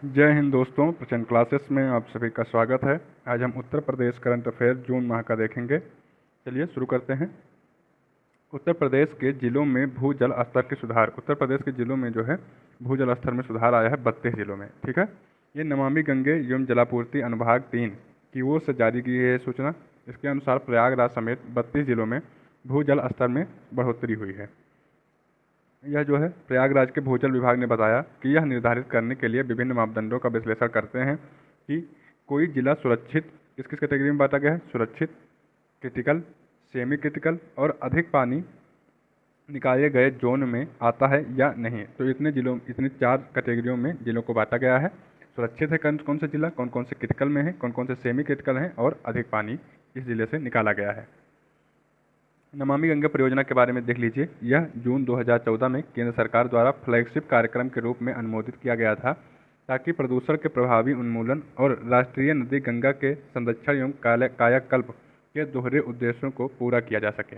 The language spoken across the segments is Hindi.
जय हिंद दोस्तों, प्रचंड क्लासेस में आप सभी का स्वागत है। आज हम उत्तर प्रदेश करंट अफेयर जून माह का देखेंगे। चलिए शुरू करते हैं। उत्तर प्रदेश के जिलों में भूजल स्तर के सुधार। उत्तर प्रदेश के जिलों में जो है भूजल स्तर में सुधार आया है 32 जिलों में। ठीक है, ये नमामि गंगे एवं जलापूर्ति अनुभाग 3 की ओर से जारी की गई है सूचना। इसके अनुसार प्रयागराज समेत 32 जिलों में भूजल स्तर में बढ़ोतरी हुई है। यह जो है प्रयागराज के भूजल विभाग ने बताया कि यह निर्धारित करने के लिए विभिन्न मापदंडों का विश्लेषण करते हैं कि कोई जिला सुरक्षित किस किस कैटेगरी में बांटा गया है, सुरक्षित, क्रिटिकल, सेमी क्रिटिकल और अधिक पानी निकाले गए जोन में आता है या नहीं। तो इतने 4 कैटेगरियों में जिलों को बांटा गया है। सुरक्षित है कौन कौन से जिला, कौन कौन से क्रिटिकल में है, कौन कौन से सेमी क्रिटिकल हैं और अधिक पानी इस जिले से निकाला गया है। नमामि गंगा परियोजना के बारे में देख लीजिए। यह जून 2014 में केंद्र सरकार द्वारा फ्लैगशिप कार्यक्रम के रूप में अनुमोदित किया गया था ताकि प्रदूषण के प्रभावी उन्मूलन और राष्ट्रीय नदी गंगा के संरक्षण एवं कायाकल्प के दोहरे उद्देश्यों को पूरा किया जा सके।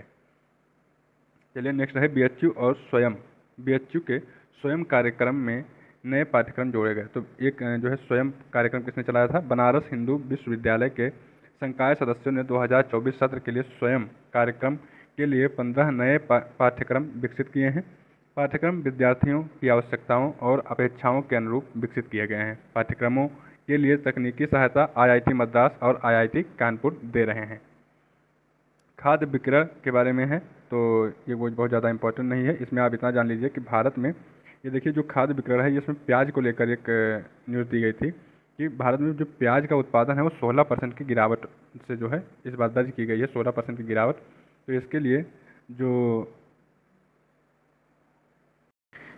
चलिए नेक्स्ट है बीएचयू और स्वयं। बीएचयू के स्वयं कार्यक्रम में नए पाठ्यक्रम जोड़े गए। तो एक जो है स्वयं कार्यक्रम किसने चलाया था, बनारस हिंदू विश्वविद्यालय के संकाय सदस्यों ने 2024 सत्र के लिए स्वयं कार्यक्रम के लिए 15 नए पाठ्यक्रम विकसित किए हैं। पाठ्यक्रम विद्यार्थियों की आवश्यकताओं और अपेक्षाओं के अनुरूप विकसित किए गए हैं। पाठ्यक्रमों के लिए तकनीकी सहायता आईआईटी मद्रास और आईआईटी कानपुर दे रहे हैं। खाद्य विक्रय के बारे में है, तो ये बहुत ज़्यादा इंपॉर्टेंट नहीं है। इसमें आप इतना जान लीजिए कि भारत में ये देखिए जो खाद्य विक्रय है, इसमें प्याज को लेकर एक न्यूज़ दी गई थी कि भारत में जो प्याज का उत्पादन है वो 16% की गिरावट से जो है इस बार दर्ज की गई है, 16% की गिरावट। तो इसके लिए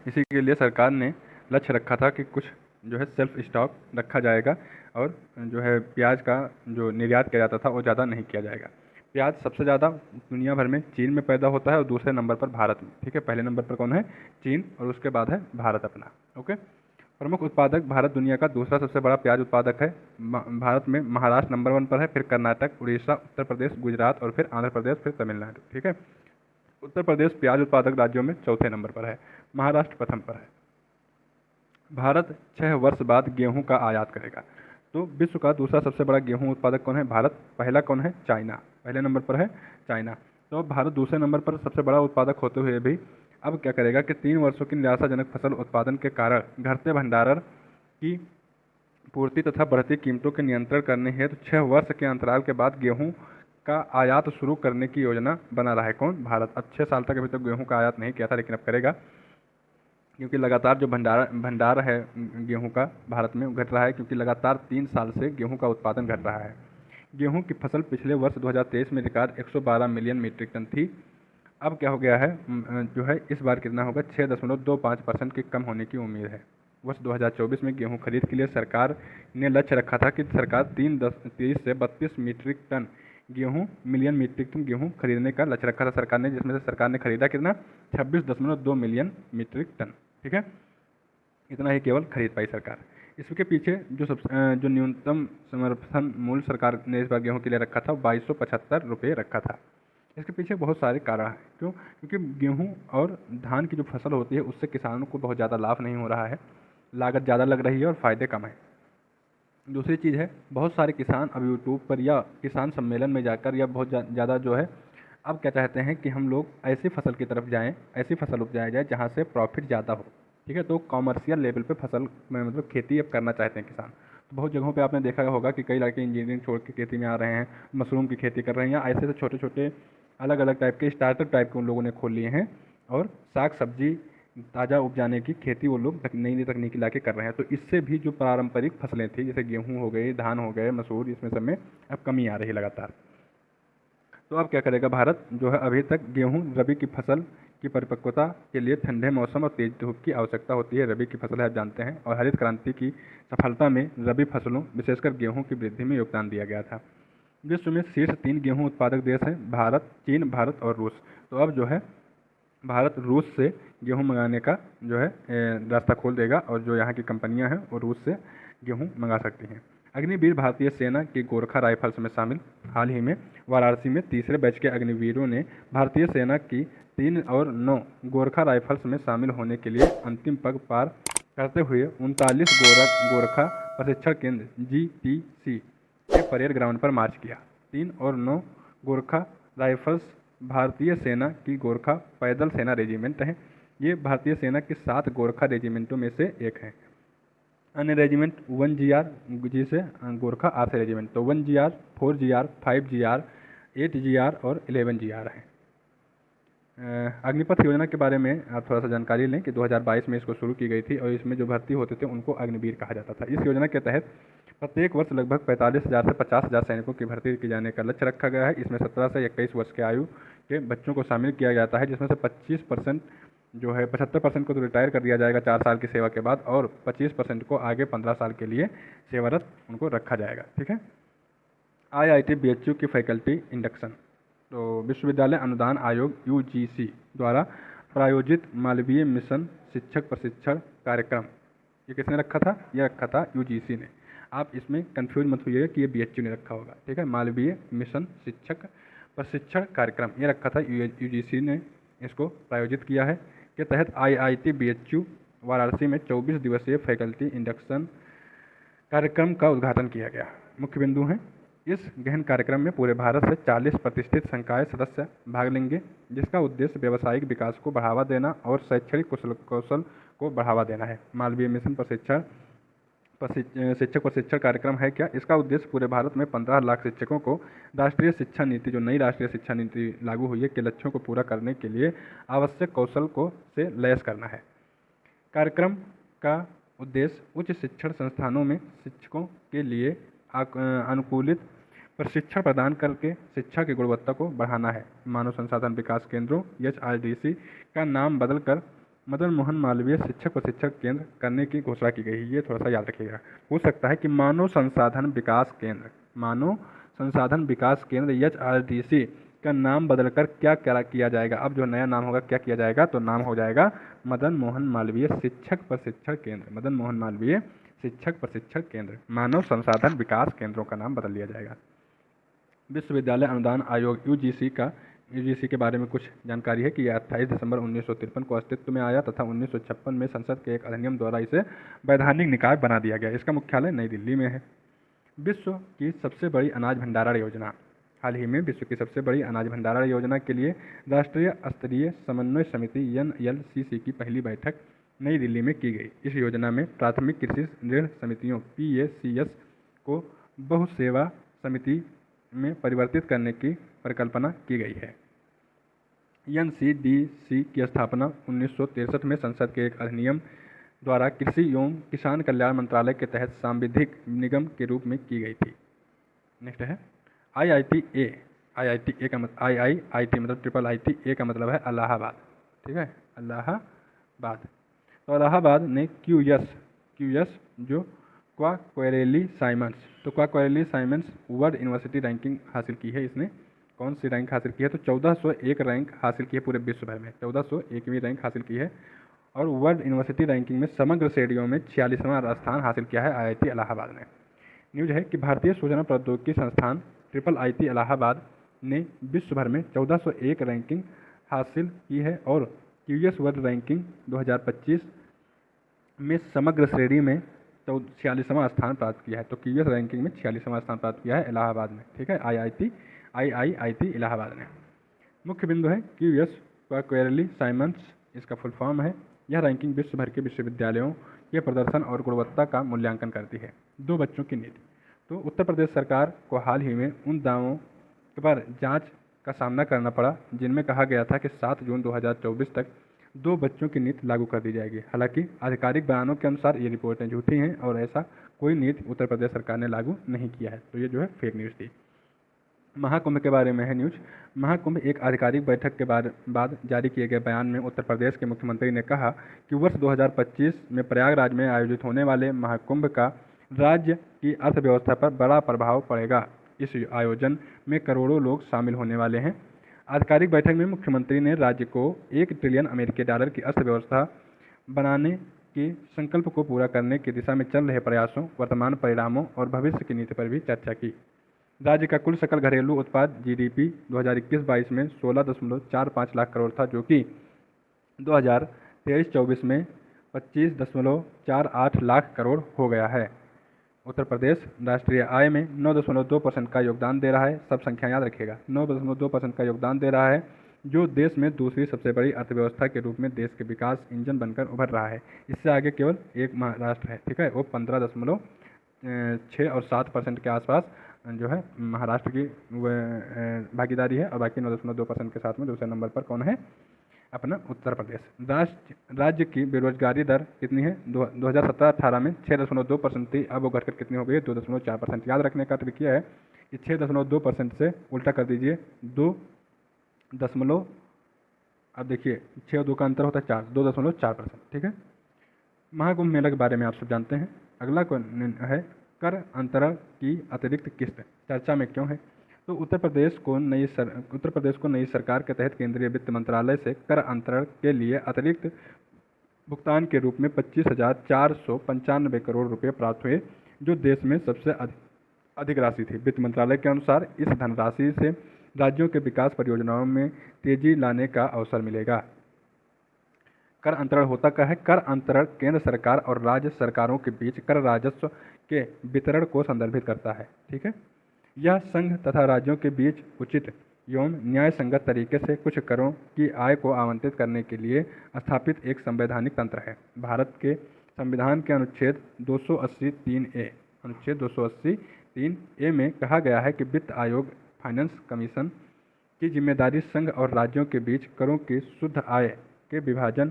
इसी के लिए सरकार ने लक्ष्य रखा था कि कुछ जो है सेल्फ स्टॉक रखा जाएगा और जो है प्याज का जो निर्यात किया जाता था वो ज़्यादा नहीं किया जाएगा। प्याज सबसे ज़्यादा दुनिया भर में चीन में पैदा होता है और दूसरे नंबर पर भारत में। ठीक है, पहले नंबर पर कौन है, चीन, और उसके बाद है भारत अपना। ओके, प्रमुख उत्पादक भारत दुनिया का दूसरा सबसे बड़ा प्याज उत्पादक है। भारत में महाराष्ट्र नंबर 1 पर है, फिर कर्नाटक, उड़ीसा, उत्तर प्रदेश, गुजरात और फिर आंध्र प्रदेश, फिर तमिलनाडु। ठीक है, उत्तर प्रदेश प्याज उत्पादक राज्यों में चौथे नंबर पर है, महाराष्ट्र प्रथम पर है। भारत 6 वर्ष बाद गेहूं का आयात करेगा। तो विश्व का दूसरा सबसे बड़ा गेहूं उत्पादक कौन है, भारत। पहला कौन है, चाइना, पहले नंबर पर है चाइना। तो अब भारत दूसरे नंबर पर सबसे बड़ा उत्पादक होते हुए भी अब क्या करेगा कि 3 वर्षों की निराशाजनक फसल उत्पादन के कारण घटते भंडारण की पूर्ति तथा बढ़ती कीमतों के नियंत्रण करने हेतु 6 वर्ष के अंतराल के बाद गेहूं का आयात शुरू करने की योजना बना रहा है कौन, भारत। अब 6 साल तक अभी तक गेहूं का आयात नहीं किया था, लेकिन अब करेगा, क्योंकि लगातार जो भंडार है गेहूं का भारत में घट रहा है, क्योंकि लगातार 3 साल से गेहूं का उत्पादन घट रहा है। गेहूं की फसल पिछले वर्ष 2023 में रिकॉर्ड 112 मिलियन मीट्रिक टन थी। अब क्या हो गया है, जो है इस बार कितना होगा, 6.25% की कम होने की उम्मीद है। वर्ष 2024 में गेहूं खरीद के लिए सरकार ने लक्ष्य रखा था कि सरकार 30 से 32 metric ton million metric ton गेहूं खरीदने का लक्ष्य रखा था सरकार ने, जिसमें से सरकार ने खरीदा कितना, 26.2 मिलियन मीट्रिक टन। ठीक है, इतना ही केवल खरीद पाई सरकार। इसके पीछे जो न्यूनतम समर्थन मूल्य सरकार ने इस बार गेहूं के लिए रखा था 2275 रुपये रखा था। इसके पीछे बहुत सारे कारण हैं। क्यों, क्योंकि गेहूं और धान की जो फसल होती है उससे किसानों को बहुत ज़्यादा लाभ नहीं हो रहा है, लागत ज़्यादा लग रही है और फ़ायदे कम है। दूसरी चीज़ है, बहुत सारे किसान अब यूट्यूब पर या किसान सम्मेलन में जाकर या बहुत ज़्यादा जो है अब क्या चाहते हैं कि हम लोग ऐसी फसल की तरफ जाएं, ऐसी फसल उपजाया जाए जहां से प्रॉफिट ज़्यादा हो। ठीक है, तो कॉमर्शियल लेवल पे फसल में मतलब खेती अब करना चाहते हैं किसान। तो बहुत जगहों पे आपने देखा होगा कि कई लड़के इंजीनियरिंग छोड़ के खेती में आ रहे हैं, मशरूम की खेती कर रहे हैं, या ऐसे ऐसे छोटे छोटे अलग अलग टाइप के स्टार्टअप टाइप के उन लोगों ने खोल लिए हैं और साग सब्जी ताज़ा उपजाने की खेती वो लोग नई नई तकनीकी ला के कर रहे हैं। तो इससे भी जो पारंपरिक फसलें थी जैसे गेहूँ हो गए, धान हो गए, मसूर, इसमें सब में अब कमी आ रही है लगातार। तो अब क्या करेगा भारत, जो है अभी तक गेहूं रबी की फसल की परिपक्वता के लिए ठंडे मौसम और तेज धूप की आवश्यकता होती है। रबी की फसल है आप जानते हैं, और हरित क्रांति की सफलता में रबी फसलों विशेषकर गेहूं की वृद्धि में योगदान दिया गया था। विश्व में शीर्ष 3 गेहूं उत्पादक देश हैं, भारत, चीन, भारत और रूस। तो अब जो है भारत रूस से गेहूं मंगाने का जो है रास्ता खोल देगा, और जो यहाँ की कंपनियाँ हैं वो रूस से गेहूं मंगा सकती हैं। अग्निवीर भारतीय सेना की गोरखा राइफल्स में शामिल। हाल ही में वाराणसी में तीसरे बैच के अग्निवीरों ने भारतीय सेना की 3 और 9 गोरखा राइफल्स में शामिल होने के लिए अंतिम पग पार करते हुए 39 गोरखा प्रशिक्षण केंद्र GTC के परेड ग्राउंड पर मार्च किया। 3 और 9 गोरखा राइफल्स भारतीय सेना की गोरखा पैदल सेना रेजिमेंट हैं। ये भारतीय सेना के 7 गोरखा रेजिमेंटों में से एक है। अन्य रेजिमेंट 1GR जिसे गोरखा आर्थ रेजिमेंट, तो 1GR, 4GR, 5GR, 8GR और 11GR हैं। अग्निपथ योजना के बारे में आप थोड़ा सा जानकारी लें कि 2022 में इसको शुरू की गई थी और इसमें जो भर्ती होते थे उनको अग्निवीर कहा जाता था। इस योजना के तहत प्रत्येक वर्ष लगभग 45,000 से 50,000 सैनिकों की भर्ती की जाने का लक्ष्य रखा गया है। इसमें 17 से 21 वर्ष के आयु के बच्चों को शामिल किया जाता है, जिसमें से 25% जो है 75% को तो रिटायर कर दिया जाएगा 4 साल की सेवा के बाद, और 25% को आगे 15 साल के लिए सेवारत उनको रखा जाएगा। ठीक है। IIT BHU की फैकल्टी इंडक्शन, तो विश्वविद्यालय अनुदान आयोग UGC द्वारा प्रायोजित मालवीय मिशन शिक्षक प्रशिक्षण कार्यक्रम, ये किसने रखा था? ये रखा था UGC ने। आप इसमें कंफ्यूज मत होइएगा कि ये BHU ने रखा होगा। ठीक है। मालवीय मिशन शिक्षक प्रशिक्षण कार्यक्रम ये रखा था, UGC ने इसको प्रायोजित किया है। के तहत IIT BHU वाराणसी में 24 दिवसीय फैकल्टी इंडक्शन कार्यक्रम का उद्घाटन किया गया। मुख्य बिंदु हैं, इस गहन कार्यक्रम में पूरे भारत से 40 प्रतिष्ठित संकाय सदस्य भाग लेंगे, जिसका उद्देश्य व्यावसायिक विकास को बढ़ावा देना और शैक्षणिक कौशल को बढ़ावा देना है। मालवीय मिशन शिक्षक प्रशिक्षण कार्यक्रम है क्या? इसका उद्देश्य पूरे भारत में 15 लाख शिक्षकों को राष्ट्रीय शिक्षा नीति, जो नई राष्ट्रीय शिक्षा नीति लागू हुई है, के लक्ष्यों को पूरा करने के लिए आवश्यक कौशल को से लैस करना है। कार्यक्रम का उद्देश्य उच्च शिक्षण संस्थानों में शिक्षकों के लिए अनुकूलित प्रशिक्षण प्रदान करके शिक्षा की गुणवत्ता को बढ़ाना है। मानव संसाधन विकास केंद्रों HRDC का नाम बदलकर मदन मोहन मालवीय शिक्षक प्रशिक्षण केंद्र करने की घोषणा की गई है। ये थोड़ा सा याद रखिएगा, हो सकता है कि मानव संसाधन विकास केंद्र HRDC का नाम बदलकर क्या किया जाएगा? अब जो नया नाम होगा क्या किया जाएगा? तो नाम हो जाएगा मदन मोहन मालवीय शिक्षक प्रशिक्षण केंद्र। मदन मोहन मालवीय शिक्षक प्रशिक्षण केंद्र, मानव संसाधन विकास केंद्रों का नाम बदल लिया जाएगा। विश्वविद्यालय अनुदान आयोग UGC के बारे में कुछ जानकारी है कि यह 28 दिसंबर 1953 को अस्तित्व में आया तथा 1956 में संसद के एक अधिनियम द्वारा इसे वैधानिक निकाय बना दिया गया। इसका मुख्यालय नई दिल्ली में है। विश्व की सबसे बड़ी अनाज भंडारण योजना, हाल ही में विश्व की सबसे बड़ी अनाज भंडारण योजना के लिए राष्ट्रीय स्तरीय समन्वय समिति NLCC की पहली बैठक नई दिल्ली में की गई। इस योजना में प्राथमिक कृषि ऋण समितियों PACS को बहुसेवा समिति में परिवर्तित करने की परिकल्पना की गई है। NCDC की स्थापना 1963 में संसद के एक अधिनियम द्वारा कृषि एवं किसान कल्याण मंत्रालय के तहत सांविधिक निगम के रूप में की गई थी। नेक्स्ट है IIT का मतलब IIT मतलब ट्रिपल IT का मतलब है इलाहाबाद। ठीक है, इलाहाबाद। तो इलाहाबाद ने QS जो क्वाक्वेरेली साइमंड्स, तो क्वाक्वेरेली साइमंड्स वर्ल्ड यूनिवर्सिटी रैंकिंग हासिल की है। इसने कौन सी रैंक हासिल की है? तो 1401 रैंक हासिल की है पूरे विश्व भर में, 1401वीं रैंक हासिल की है। और वर्ल्ड यूनिवर्सिटी रैंकिंग में समग्र श्रेणियों में 46वां स्थान हासिल किया है IIT इलाहाबाद ने। न्यूज है कि भारतीय सूचना प्रौद्योगिकी संस्थान ट्रिपल IT इलाहाबाद ने विश्व भर में 1401 रैंकिंग हासिल की है और QS वर्ल्ड रैंकिंग 2025 में समग्र श्रेणी में 46वां स्थान प्राप्त किया है। तो QS रैंकिंग में 46वां स्थान प्राप्त किया है इलाहाबाद में। ठीक है, IIT इलाहाबाद ने। मुख्य बिंदु है QS क्वाक्वेरेली साइमंड्स, इसका फुल फॉर्म है। यह रैंकिंग विश्व भर के विश्वविद्यालयों के प्रदर्शन और गुणवत्ता का मूल्यांकन करती है। 2 बच्चों की नीति, तो उत्तर प्रदेश सरकार को हाल ही में उन दावों पर जांच का सामना करना पड़ा जिनमें कहा गया था कि 7 जून 2024 तक 2 बच्चों की नीति लागू कर दी जाएगी। हालांकि आधिकारिक बयानों के अनुसार ये रिपोर्टें झूठी हैं और ऐसा कोई नीति उत्तर प्रदेश सरकार ने लागू नहीं किया है। तो ये जो है फेक न्यूज़ थी। महाकुंभ के बारे में है न्यूज। महाकुंभ एक आधिकारिक बैठक के बाद जारी किए गए बयान में उत्तर प्रदेश के मुख्यमंत्री ने कहा कि वर्ष 2025 में प्रयागराज में आयोजित होने वाले महाकुंभ का राज्य की अर्थव्यवस्था पर बड़ा प्रभाव पड़ेगा। इस आयोजन में करोड़ों लोग शामिल होने वाले हैं। आधिकारिक बैठक में मुख्यमंत्री ने राज्य को $1 ट्रिलियन की अर्थव्यवस्था बनाने के संकल्प को पूरा करने की दिशा में चल रहे प्रयासों, वर्तमान परिणामों और भविष्य की नीति पर भी चर्चा की। राज्य का कुल सकल घरेलू उत्पाद GDP 2021-22 में 16.45 लाख करोड़ था, जो कि 2023-24 में 25.48 लाख करोड़ हो गया है। उत्तर प्रदेश राष्ट्रीय आय में 9.2% का योगदान दे रहा है। सब संख्या याद रखिएगा, 9.2% का योगदान दे रहा है, जो देश में दूसरी सबसे बड़ी अर्थव्यवस्था के रूप में देश के विकास इंजन बनकर उभर रहा है। इससे आगे केवल एक महाराष्ट्र है, ठीक है, वो 15.6 और 7% के आसपास जो है महाराष्ट्र की भागीदारी है, और बाकी 9.2% के साथ में दूसरे नंबर पर कौन है? अपना उत्तर प्रदेश। राज्य की बेरोजगारी दर कितनी है? 2017-18 में 6.2% थी, अब वो घटकर कितनी हो गई है? 2.4%। याद रखने का तरीका है कि 6.2% से उल्टा कर दीजिए 2 दशमलव, अब देखिए 6 और 2 का अंतर होता है 4, 2.4%, ठीक है। महाकुंभ मेला के बारे में आप सब जानते हैं। अगला कौन है? कर अंतरण की अतिरिक्त किस्त चर्चा में क्यों है? तो उत्तर प्रदेश को नई सरकार के तहत केंद्रीय वित्त मंत्रालय से कर अंतरण के लिए अतिरिक्त भुगतान के रूप में 25,495 करोड़ रुपये प्राप्त हुए, जो देश में सबसे अधिक राशि थी। वित्त मंत्रालय के अनुसार इस धनराशि से राज्यों के विकास परियोजनाओं में तेजी लाने का अवसर मिलेगा। कर अंतरण होता क्या है? कर अंतरण केंद्र सरकार और राज्य सरकारों के बीच कर राजस्व के वितरण को संदर्भित करता है, ठीक है। यह संघ तथा राज्यों के बीच उचित एवं न्याय संगत तरीके से कुछ करों की आय को आवंटित करने के लिए स्थापित एक संवैधानिक तंत्र है। भारत के संविधान के अनुच्छेद 280(3)(a) में कहा गया है कि वित्त आयोग फाइनेंस कमीशन की जिम्मेदारी संघ और राज्यों के बीच करों की शुद्ध आय के विभाजन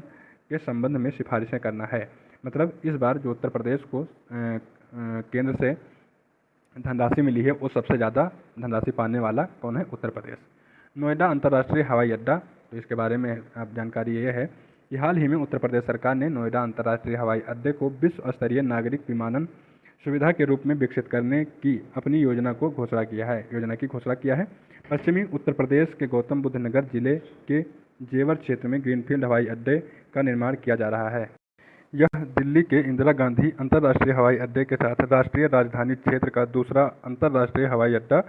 के संबंध में सिफारिशें करना है। मतलब इस बार जो उत्तर प्रदेश को केंद्र से धनराशि मिली है, वो सबसे ज़्यादा धनराशि पाने वाला कौन है? उत्तर प्रदेश। नोएडा अंतर्राष्ट्रीय हवाई अड्डा, तो इसके बारे में आप जानकारी ये है कि हाल ही में उत्तर प्रदेश सरकार ने नोएडा अंतर्राष्ट्रीय हवाई अड्डे को विश्व स्तरीय नागरिक विमानन सुविधा के रूप में विकसित करने की अपनी योजना की घोषणा किया है। पश्चिमी उत्तर प्रदेश के गौतम बुद्ध नगर जिले के जेवर क्षेत्र में ग्रीनफील्ड हवाई अड्डे का निर्माण किया जा रहा है। यह दिल्ली के इंदिरा गांधी अंतर्राष्ट्रीय हवाई अड्डे के साथ राष्ट्रीय राजधानी क्षेत्र का दूसरा अंतर्राष्ट्रीय हवाई अड्डा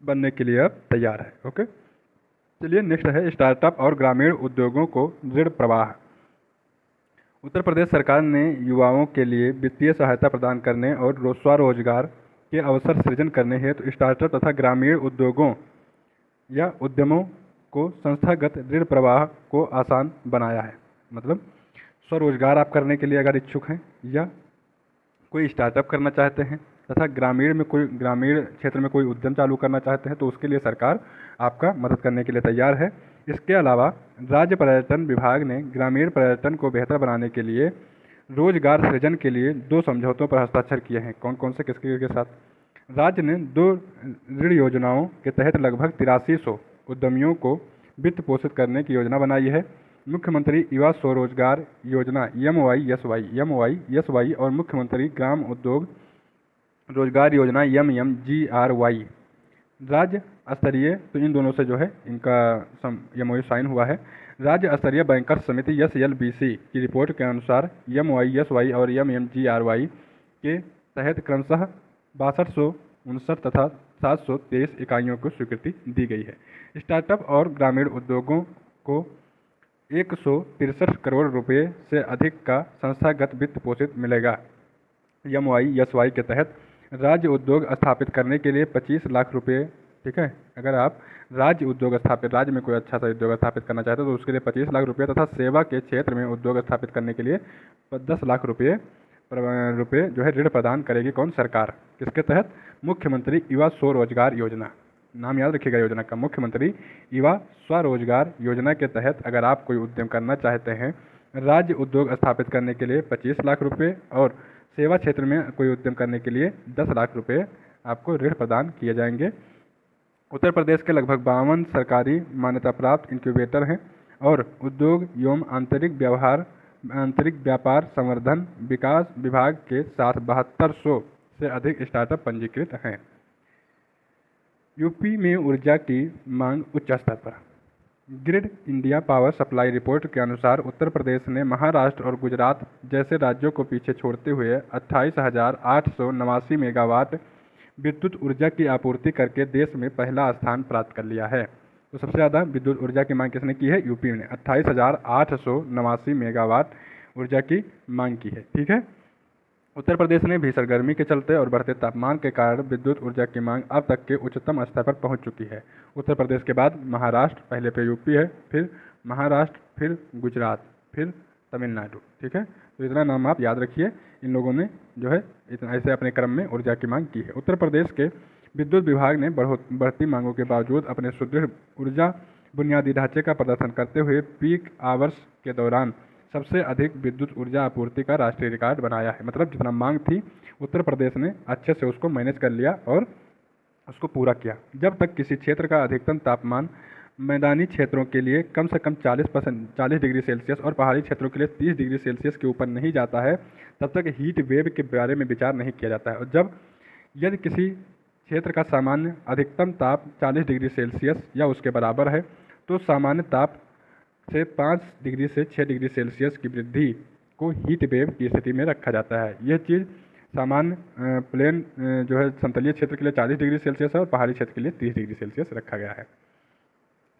बनने के लिए अब तैयार है। ओके, चलिए नेक्स्ट है स्टार्टअप और ग्रामीण उद्योगों को ऋण प्रवाह। उत्तर प्रदेश सरकार ने युवाओं के लिए वित्तीय सहायता प्रदान करने और स्वरोजगार के अवसर सृजन करने हेतु स्टार्टअप तथा ग्रामीण उद्योगों या उद्यमों को संस्थागत ऋण प्रवाह को आसान बनाया है। मतलब स्वरोजगार आप करने के लिए अगर इच्छुक हैं या कोई स्टार्टअप करना चाहते हैं तथा ग्रामीण क्षेत्र में कोई उद्यम चालू करना चाहते हैं, तो उसके लिए सरकार आपका मदद करने के लिए तैयार है। इसके अलावा राज्य पर्यटन विभाग ने ग्रामीण पर्यटन को बेहतर बनाने के लिए रोजगार सृजन के लिए 2 समझौतों पर हस्ताक्षर किए हैं। कौन कौन से किसके के साथ? राज्य ने 2 ऋण योजनाओं के तहत लगभग 8300 उद्यमियों को वित्त पोषित करने की योजना बनाई है। मुख्यमंत्री युवा स्वरोजगार योजना MYSY और मुख्यमंत्री ग्राम उद्योग रोजगार योजना MMGRY राज्य स्तरीय, तो इन दोनों से जो है इनका MOU साइन हुआ है। राज्य स्तरीय बैंकर्स समिति SLBC की रिपोर्ट के अनुसार MYSY और MMGRY के तहत क्रमशः 6259 तथा 723 इकाइयों को स्वीकृति दी गई है। स्टार्टअप और ग्रामीण उद्योगों को 163 करोड़ रुपये से अधिक का संस्थागत वित्त पोषित मिलेगा। MYSY के तहत राज्य उद्योग स्थापित करने के लिए 25 लाख रुपये, ठीक है। अगर आप राज्य में कोई अच्छा सा उद्योग स्थापित करना चाहते हो तो उसके लिए 25 लाख रुपये तथा सेवा के क्षेत्र में उद्योग स्थापित करने के लिए 10 लाख रुपये जो है ऋण प्रदान करेगी कौन? सरकार। किसके तहत? मुख्यमंत्री युवा स्वरोजगार योजना। नाम याद रखिएगा योजना का, मुख्यमंत्री युवा स्वरोजगार योजना के तहत अगर आप कोई उद्यम करना चाहते हैं, राज्य उद्योग स्थापित करने के लिए 25 लाख रुपये और सेवा क्षेत्र में कोई उद्यम करने के लिए 10 लाख रुपये आपको ऋण प्रदान किए जाएंगे। उत्तर प्रदेश के लगभग 52 सरकारी मान्यता प्राप्त इंक्यूबेटर हैं और उद्योग एवं आंतरिक व्यापार संवर्धन विकास विभाग के साथ 7200 से अधिक स्टार्टअप पंजीकृत हैं। यूपी में ऊर्जा की मांग उच्च स्तर पर। Grid India power supply report के अनुसार उत्तर प्रदेश ने महाराष्ट्र और गुजरात जैसे राज्यों को पीछे छोड़ते हुए 28,889 मेगावाट विद्युत ऊर्जा की आपूर्ति करके देश में पहला स्थान प्राप्त कर लिया है। तो सबसे ज़्यादा विद्युत ऊर्जा की मांग किसने की है? यूपी ने 28,889 मेगावाट ऊर्जा की मांग की है। ठीक है, उत्तर प्रदेश ने भीषण गर्मी के चलते और बढ़ते तापमान के कारण विद्युत ऊर्जा की मांग अब तक के उच्चतम स्तर पर पहुंच चुकी है। उत्तर प्रदेश के बाद महाराष्ट्र, पहले पे यूपी है, फिर महाराष्ट्र, फिर गुजरात, फिर तमिलनाडु। ठीक है, तो इतना नाम आप याद रखिए। इन लोगों ने जो है इतना ऐसे अपने क्रम में ऊर्जा की मांग की है। उत्तर प्रदेश के विद्युत विभाग ने बढ़ती मांगों के बावजूद अपने सुदृढ़ ऊर्जा बुनियादी ढांचे का प्रदर्शन करते हुए पीक आवर्स के दौरान सबसे अधिक विद्युत ऊर्जा आपूर्ति का राष्ट्रीय रिकॉर्ड बनाया है। मतलब जितना मांग थी उत्तर प्रदेश ने अच्छे से उसको मैनेज कर लिया और उसको पूरा किया। जब तक किसी क्षेत्र का अधिकतम तापमान मैदानी क्षेत्रों के लिए कम से कम 40 डिग्री सेल्सियस और पहाड़ी क्षेत्रों के लिए 30 डिग्री सेल्सियस के ऊपर नहीं जाता है, तब तक हीट वेव के बारे में विचार नहीं किया जाता है। और यदि किसी क्षेत्र का सामान्य अधिकतम ताप 40 डिग्री सेल्सियस या उसके बराबर है, तो सामान्य ताप से 5 डिग्री से 6 डिग्री सेल्सियस की वृद्धि को हीट वेव की स्थिति में रखा जाता है। यह चीज़ सामान्य प्लेन जो है समतलीय क्षेत्र के लिए 40 डिग्री सेल्सियस है और पहाड़ी क्षेत्र के लिए 30 डिग्री सेल्सियस रखा गया है।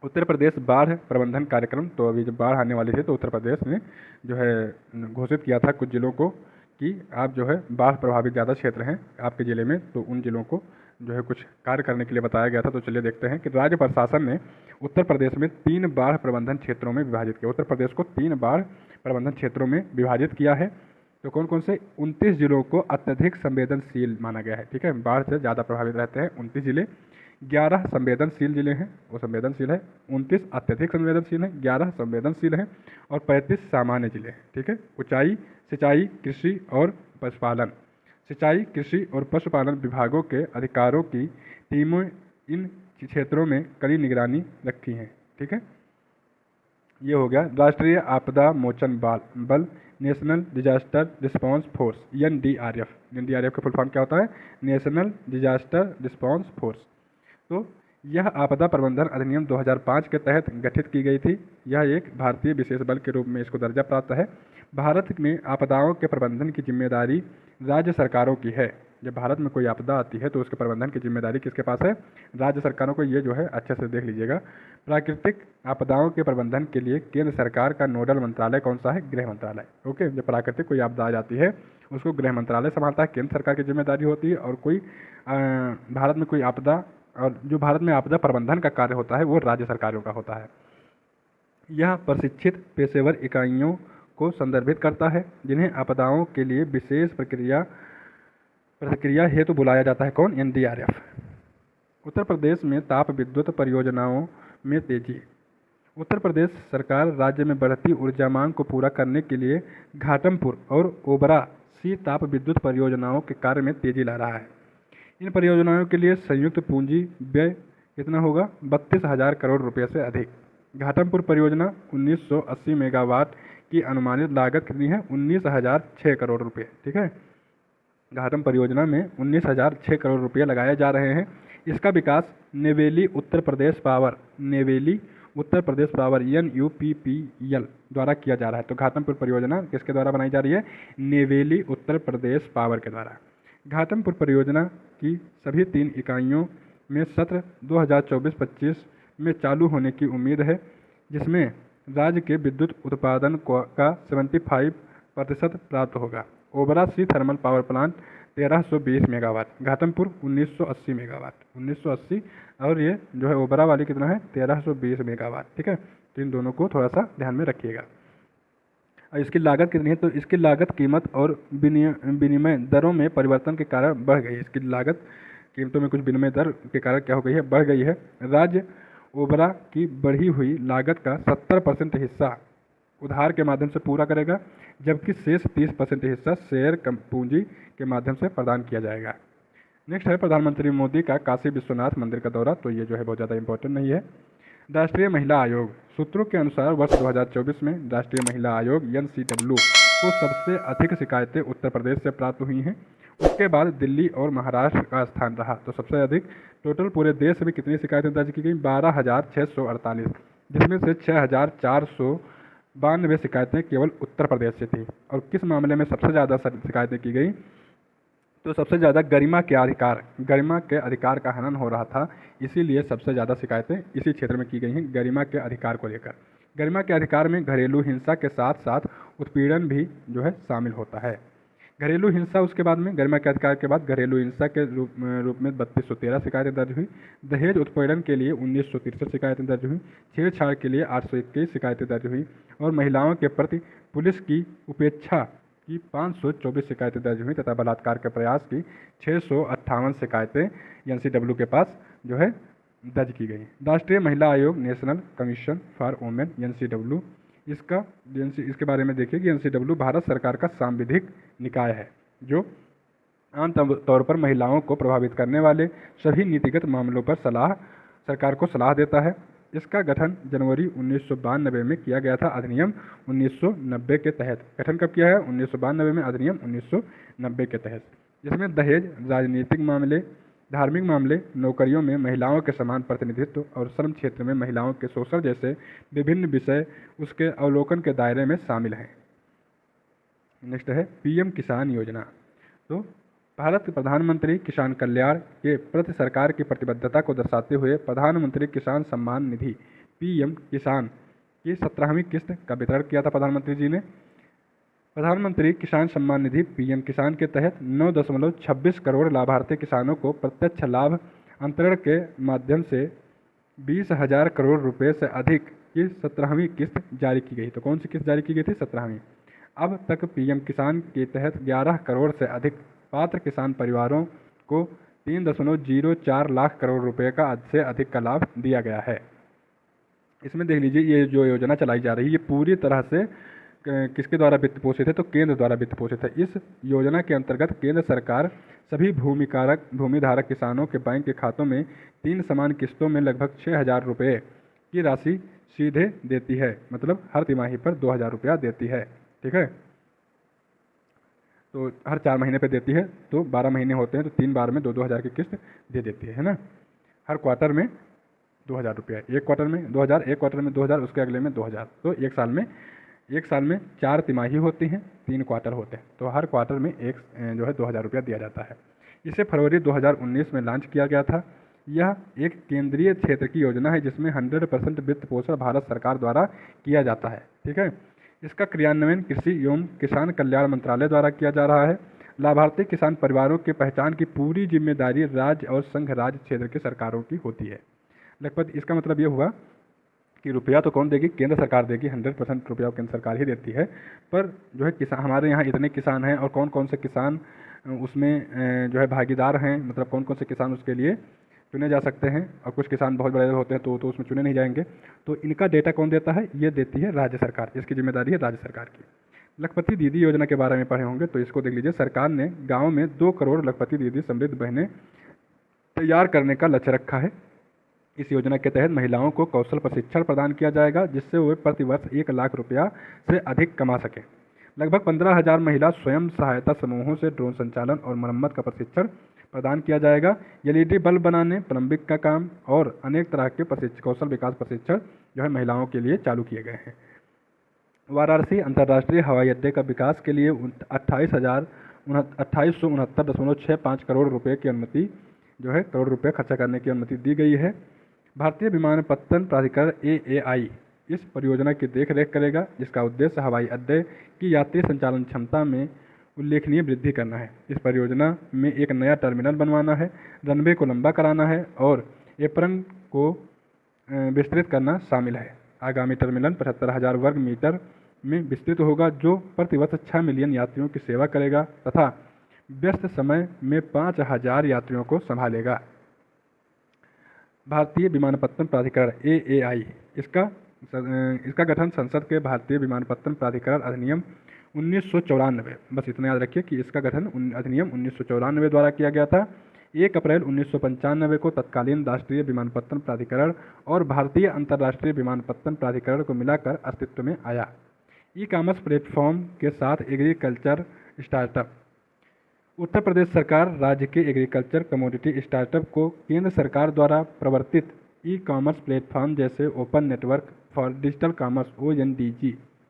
उत्तर प्रदेश बाढ़ प्रबंधन कार्यक्रम, तो अभी जब बाढ़ आने वाली थी तो उत्तर प्रदेश ने जो है घोषित किया था कुछ जिलों को कि आप जो है बाढ़ प्रभावित ज़्यादा क्षेत्र हैं आपके ज़िले में, तो उन जिलों को जो है कुछ कार्य करने के लिए बताया गया था। तो चलिए देखते हैं कि राज्य प्रशासन ने उत्तर प्रदेश में 3 बाढ़ प्रबंधन क्षेत्रों में विभाजित किया। उत्तर प्रदेश को 3 बाढ़ प्रबंधन क्षेत्रों में विभाजित किया है। तो कौन कौन से? 29 जिलों को अत्यधिक संवेदनशील माना गया है। ठीक है, बाढ़ से ज़्यादा प्रभावित रहते हैं 29 जिले। 11 संवेदनशील जिले हैं, वो संवेदनशील है। 29 अत्यधिक संवेदनशील हैं, 11 संवेदनशील हैं और 35 सामान्य जिले हैं। ठीक है, ऊंचाई, सिंचाई, कृषि और पशुपालन। सिंचाई, कृषि और पशुपालन विभागों के अधिकारों की टीमें इन क्षेत्रों में कड़ी निगरानी रखी हैं। ठीक है, ये हो गया राष्ट्रीय आपदा मोचन बल, national disaster response force, NDRF। NDRF का फुल फॉर्म क्या होता है? National disaster response force. तो यह आपदा प्रबंधन अधिनियम 2005 के तहत गठित की गई थी। यह एक भारतीय विशेष बल के रूप में इसको दर्जा प्राप्त है। भारत में आपदाओं के प्रबंधन की जिम्मेदारी राज्य सरकारों की है। जब भारत में कोई आपदा आती है तो उसके प्रबंधन की जिम्मेदारी किसके पास है? राज्य सरकारों को। ये जो है अच्छे से देख लीजिएगा। प्राकृतिक आपदाओं के प्रबंधन के लिए केंद्र सरकार का नोडल मंत्रालय कौन सा है? गृह मंत्रालय। ओके, जब प्राकृतिक कोई आपदा आ जाती है उसको गृह मंत्रालय संभालता है, केंद्र सरकार की जिम्मेदारी होती है। और कोई भारत में कोई आपदा, और जो भारत में आपदा प्रबंधन का कार्य होता है वो राज्य सरकारों का होता है। यह प्रशिक्षित पेशेवर इकाइयों को संदर्भित करता है जिन्हें आपदाओं के लिए विशेष प्रतिक्रिया हेतु बुलाया जाता है। कौन? NDRF। उत्तर प्रदेश में ताप विद्युत परियोजनाओं में तेजी। उत्तर प्रदेश सरकार राज्य में बढ़ती ऊर्जा मांग को पूरा करने के लिए घाटमपुर और ओबरा सी ताप विद्युत परियोजनाओं के कार्य में तेजी ला रहा है। इन परियोजनाओं के लिए संयुक्त पूंजी व्यय कितना होगा? 32,000 करोड़ रुपये से अधिक। घाटमपुर परियोजना 1980 मेगावाट की अनुमानित लागत कितनी है? 19,006 करोड़ रुपये। ठीक है, घाटम परियोजना में 19,006 करोड़ रुपये लगाए जा रहे हैं। इसका विकास नेवेली उत्तर प्रदेश पावर, NUPPL द्वारा किया जा रहा है। तो घाटमपुर परियोजना किसके द्वारा बनाई जा रही है? नेवेली उत्तर प्रदेश पावर के द्वारा। घाटमपुर परियोजना की सभी 3 इकाइयों में सत्र 2024-25 में चालू होने की उम्मीद है, जिसमें राज्य के विद्युत उत्पादन का 75% प्राप्त होगा। Obra C thermal power plant 1320 megawatt, Ghatampur 1980 megawatt, 1980, और ये जो है ओबरा वाली कितना है? 1320 मेगावाट। ठीक है, तो इन दोनों को थोड़ा सा ध्यान में रखिएगा। और इसकी लागत कितनी है? तो इसकी लागत कीमत और विनिमय दरों में परिवर्तन के कारण बढ़ गई है। इसकी लागत कीमतों में कुछ विनिमय दर के कारण क्या हो गई है? बढ़ गई है। राज्य ओबरा की बढ़ी हुई लागत का 70% हिस्सा उधार के माध्यम से पूरा करेगा, जबकि शेष 30% हिस्सा शेयर पूंजी के माध्यम से प्रदान किया जाएगा। नेक्स्ट है प्रधानमंत्री मोदी का काशी विश्वनाथ मंदिर का दौरा। तो ये जो है बहुत ज़्यादा इंपॉर्टेंट नहीं है। राष्ट्रीय महिला आयोग सूत्रों के अनुसार वर्ष 2024 में राष्ट्रीय महिला आयोग NCW को सबसे अधिक शिकायतें उत्तर प्रदेश से प्राप्त हुई हैं। उसके बाद दिल्ली और महाराष्ट्र का स्थान रहा। तो सबसे अधिक टोटल पूरे देश में कितनी शिकायतें दर्ज की गई? 12,648, जिसमें से 6,492 शिकायतें केवल उत्तर प्रदेश से थी। और किस मामले में सबसे ज़्यादा शिकायतें की गई? तो सबसे ज़्यादा गरिमा के अधिकार का हनन हो रहा था, इसीलिए सबसे ज़्यादा शिकायतें इसी क्षेत्र में की गई हैं, गरिमा के अधिकार को लेकर। गरिमा के अधिकार में घरेलू हिंसा के साथ साथ उत्पीड़न भी जो है शामिल होता है। घरेलू हिंसा उसके बाद में गरिमा के अधिकार के बाद घरेलू हिंसा के रूप में 3213 शिकायतें दर्ज हुई। दहेज उत्पीड़न के लिए 1963 शिकायतें दर्ज हुई। छेड़छाड़ के लिए 821 शिकायतें दर्ज हुई और महिलाओं के प्रति पुलिस की उपेक्षा की 524 शिकायतें दर्ज हुई तथा बलात्कार के प्रयास की 658 शिकायतें एनसीडब्ल्यू के पास जो है दर्ज की गई। राष्ट्रीय महिला आयोग national commission for women NCW इसके बारे में देखिए कि एनसीडब्ल्यू भारत सरकार का सांविधिक निकाय है जो आम तौर पर महिलाओं को प्रभावित करने वाले सभी नीतिगत मामलों पर सरकार को सलाह देता है। इसका गठन जनवरी 1992 में किया गया था अधिनियम 1990 के तहत। गठन कब किया है? 1992 में अधिनियम 1990 के तहत। जिसमें दहेज, राजनीतिक मामले, धार्मिक मामले, नौकरियों में महिलाओं के समान प्रतिनिधित्व और श्रम क्षेत्र में महिलाओं के शोषण जैसे विभिन्न विषय उसके अवलोकन के दायरे में शामिल हैं। नेक्स्ट है पीएम किसान योजना। तो भारत प्रधानमंत्री किसान कल्याण के प्रति सरकार की प्रतिबद्धता को दर्शाते हुए प्रधानमंत्री किसान सम्मान निधि पीएम किसान की 17वीं किस्त का वितरण किया था प्रधानमंत्री जी ने। प्रधानमंत्री किसान सम्मान निधि पीएम किसान के तहत 9.26 करोड़ लाभार्थी किसानों को प्रत्यक्ष लाभ अंतरण के माध्यम से 20,000 करोड़ रुपए से अधिक की 17वीं किस्त जारी की गई। तो कौन सी किस्त जारी की गई थी? 17वीं। अब तक पीएम किसान के तहत 11 करोड़ से अधिक पात्र किसान परिवारों को 3.04 लाख करोड़ रुपए का से अधिक का लाभ दिया गया है। इसमें देख लीजिए ये जो योजना चलाई जा रही है ये पूरी तरह से किसके द्वारा वित्त पोषित है? तो केंद्र द्वारा वित्त पोषित है। इस योजना के अंतर्गत केंद्र सरकार सभी भूमिधारक किसानों के बैंक के खातों में 3 समान किस्तों में लगभग 6,000 रुपये की राशि सीधे देती है। मतलब हर तिमाही पर 2,000 रुपया देती है। ठीक है, तो हर 4 महीने पे देती है, तो 12 महीने होते हैं, तो 3 बार में 2-2 हज़ार की किस्त दे देती है ना। हर क्वार्टर में 2,000 रुपया, एक क्वार्टर में 2,000, एक क्वार्टर में 2,000, उसके अगले में 2,000। तो एक साल में 4 तिमाही होती हैं, 3 क्वार्टर होते हैं, तो हर क्वार्टर में जो है 2,000 रुपया दिया जाता है। इसे फरवरी 2019 में लॉन्च किया गया था। यह एक केंद्रीय क्षेत्र की योजना है जिसमें 100% वित्त पोषण भारत सरकार द्वारा किया जाता है। ठीक है, इसका क्रियान्वयन कृषि एवं किसान कल्याण मंत्रालय द्वारा किया जा रहा है। लाभार्थी किसान परिवारों के पहचान की पूरी जिम्मेदारी राज्य और संघ राज्य क्षेत्र की सरकारों की होती है। लगभग इसका मतलब ये हुआ कि रुपया तो कौन देगी? केंद्र सरकार देगी। 100% रुपया केंद्र सरकार ही देती है। पर जो है किसान, हमारे यहाँ इतने किसान हैं और कौन कौन से किसान उसमें जो है भागीदार हैं, मतलब कौन कौन से किसान उसके लिए चुने जा सकते हैं, और कुछ किसान बहुत बड़े होते हैं तो उसमें चुने नहीं जाएंगे। तो इनका डेटा कौन देता है? ये देती है राज्य सरकार। इसकी जिम्मेदारी है राज्य सरकार की। लखपति दीदी योजना के बारे में पढ़े होंगे, तो इसको देख लीजिए। सरकार ने गाँव में 2 करोड़ लखपति दीदी समृद्ध बहनें तैयार करने का लक्ष्य रखा है। इस योजना के तहत महिलाओं को कौशल प्रशिक्षण प्रदान किया जाएगा जिससे वे प्रतिवर्ष 1 लाख रुपया से अधिक कमा सकें। लगभग 15,000 महिला स्वयं सहायता समूहों से ड्रोन संचालन और मरम्मत का प्रशिक्षण प्रदान किया जाएगा। एलईडी बल्ब बनाने, प्लम्बिंग का काम और अनेक तरह के कौशल विकास प्रशिक्षण जो है महिलाओं के लिए चालू किए गए हैं। वाराणसी अंतर्राष्ट्रीय हवाई अड्डे का विकास के लिए 2869.65 करोड़ रुपये की अनुमति जो है करोड़ रुपये खर्चा करने की अनुमति दी गई है। भारतीय विमानपत्तन प्राधिकरण AAI इस परियोजना की देखरेख करेगा जिसका उद्देश्य हवाई अड्डे की यात्री संचालन क्षमता में उल्लेखनीय वृद्धि करना है। इस परियोजना में एक नया टर्मिनल बनवाना है, रनवे को लंबा कराना है और एप्रन को विस्तृत करना शामिल है। आगामी टर्मिनल 75,000 वर्ग मीटर में विस्तृत होगा जो प्रतिवर्ष 6 मिलियन यात्रियों की सेवा करेगा तथा व्यस्त समय में 5,000 यात्रियों को संभालेगा। भारतीय विमानपत्तन प्राधिकरण AAI इसका गठन संसद के भारतीय विमानपत्तन प्राधिकरण अधिनियम 1994, बस इतना याद रखिए कि इसका गठन अधिनियम 1994 द्वारा किया गया था। 1 अप्रैल 1995 को तत्कालीन राष्ट्रीय विमानपत्तन प्राधिकरण और भारतीय अंतर्राष्ट्रीय विमानपत्तन प्राधिकरण को मिलाकर अस्तित्व में आया। ई-कॉमर्स प्लेटफॉर्म के साथ एग्रीकल्चर स्टार्टअप। उत्तर प्रदेश सरकार राज्य के एग्रीकल्चर कमोडिटी स्टार्टअप को केंद्र सरकार द्वारा प्रवर्तित ई-कॉमर्स प्लेटफॉर्म जैसे open network for digital commerce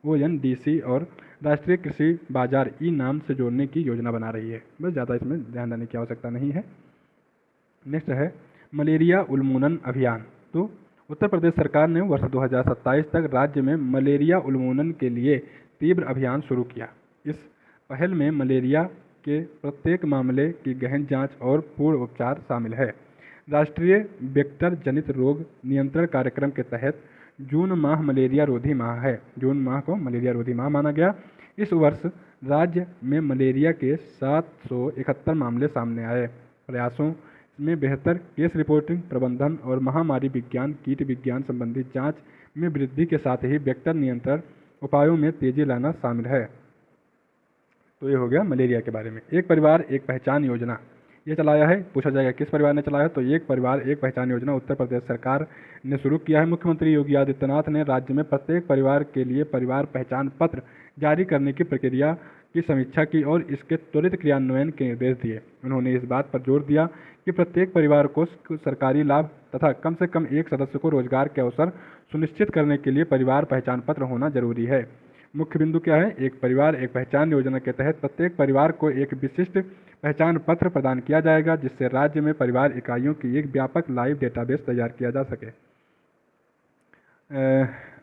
ONDC और राष्ट्रीय कृषि बाजार नाम से जोड़ने की योजना बना रही है। बस ज़्यादा इसमें ध्यान देने की आवश्यकता नहीं है। नेक्स्ट है मलेरिया उन्मूलन अभियान। तो उत्तर प्रदेश सरकार ने वर्ष 2027 तक राज्य में मलेरिया उन्मूलन के लिए तीव्र अभियान शुरू किया। इस पहल में मलेरिया के प्रत्येक मामले की गहन जांच और पूर्ण उपचार शामिल है। राष्ट्रीय वेक्टर जनित रोग नियंत्रण कार्यक्रम के तहत जून माह मलेरिया रोधी माह है। जून माह को मलेरिया रोधी माह माना गया। इस वर्ष राज्य में मलेरिया के 771 मामले सामने आए। प्रयासों में बेहतर केस रिपोर्टिंग, प्रबंधन और महामारी विज्ञान, कीट विज्ञान संबंधी जांच में वृद्धि के साथ ही वेक्टर नियंत्रण उपायों में तेजी लाना शामिल है। तो ये हो गया मलेरिया के बारे में। एक परिवार एक पहचान योजना ये चलाया है। पूछा जाएगा किस परिवार ने चलाया, तो एक परिवार एक पहचान योजना उत्तर प्रदेश सरकार ने शुरू किया है। मुख्यमंत्री योगी आदित्यनाथ ने राज्य में प्रत्येक परिवार के लिए परिवार पहचान पत्र जारी करने की प्रक्रिया की समीक्षा की और इसके त्वरित क्रियान्वयन के निर्देश दिए। उन्होंने इस बात पर जोर दिया कि प्रत्येक परिवार को सरकारी लाभ तथा कम से कम एक सदस्य को रोजगार के अवसर सुनिश्चित करने के लिए परिवार पहचान पत्र होना जरूरी है। मुख्य बिंदु क्या है? एक परिवार एक पहचान योजना के तहत प्रत्येक परिवार को एक विशिष्ट पहचान पत्र प्रदान किया जाएगा, जिससे राज्य में परिवार इकाइयों की एक व्यापक लाइव डेटाबेस तैयार किया जा सके।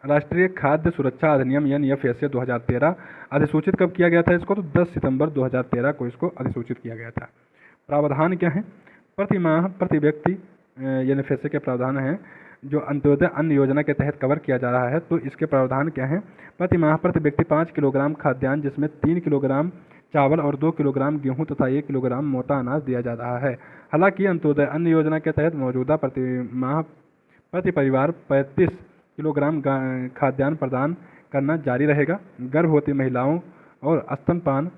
राष्ट्रीय खाद्य सुरक्षा अधिनियम NFSA 2013 अधिसूचित कब किया गया था इसको? तो 10 सितंबर 2013 को इसको अधिसूचित किया गया था। प्रावधान क्या है? प्रति माह प्रति व्यक्ति NFSA के प्रावधान हैं जो अंत्योदय अन्न योजना के तहत कवर किया जा रहा है। तो इसके प्रावधान क्या हैं? प्रति माह प्रति व्यक्ति 5 किलोग्राम खाद्यान्न, जिसमें 3 किलोग्राम चावल और 2 किलोग्राम गेहूं तथा 1 किलोग्राम मोटा अनाज दिया जा रहा है। हालांकि अंत्योदय अन्न योजना के तहत मौजूदा प्रति माह प्रति परिवार 35 किलोग्राम खाद्यान्न प्रदान करना जारी रहेगा। गर्भवती महिलाओं और स्तनपान